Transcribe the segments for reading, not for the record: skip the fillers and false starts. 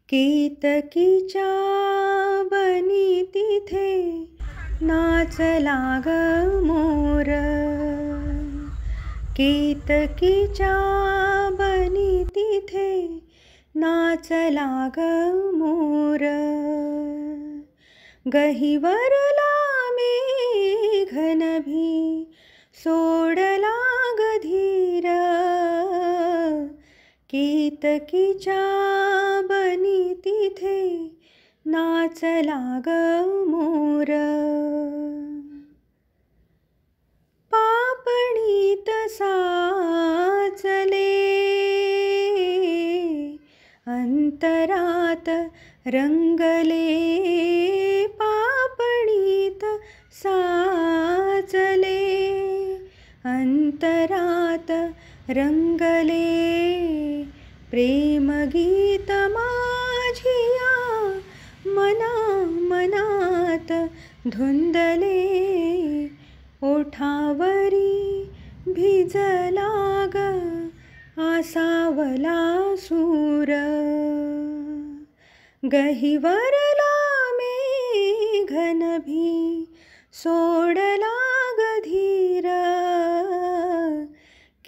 केतकीच्या बनी तिथे नाचला ग मोर. केतकीच्या बनी तिथे नाचला ग मोर. गहिवरला मेघनभी सोडला ग धीर. केतकीच्या बनी तिथे नाचला ग मोर. पापणीत साचले अंतरात रंगले. पापणीत साचले अंतरात रंगले. प्रेमगीत माझिया मना मनात धुंदले. ओठावरी भिजला ग आसावला सूर. गहिवरला मेघनभी सोडला ग धीर.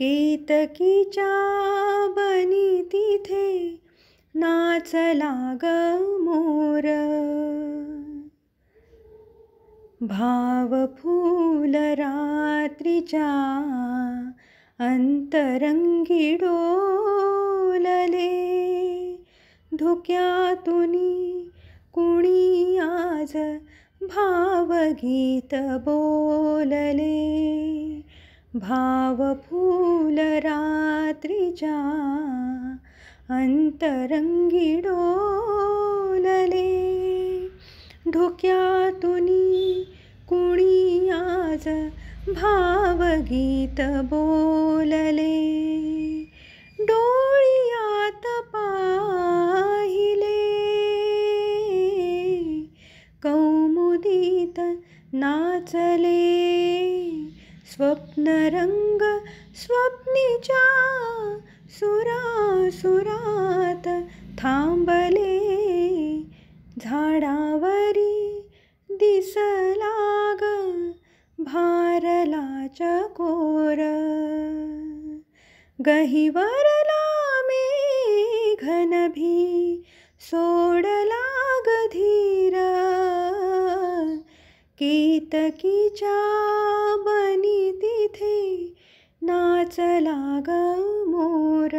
केतकीच्या बनी तिथे नाचला ग मोर. भावफूल रात्रीच्या अंतरंगी डोलले. धुक्यातूनी कुणी आज भावगीत बोलले. भावफूल रात्रीच्या अंतरंगी डोलले. धुक्यातूनी कुणी आज भावगीत बोलले. डोळियात पाहिले कौमुदीत नाचले. स्वप्नरंग स्वप्नीच्या सुरात थांबले. झाडावरी दिसला ग भारला चकोर. गहिवरला मेघनभी सोडला ग धीर. केतकीच्या बनी तिथे नाचला ग मोर.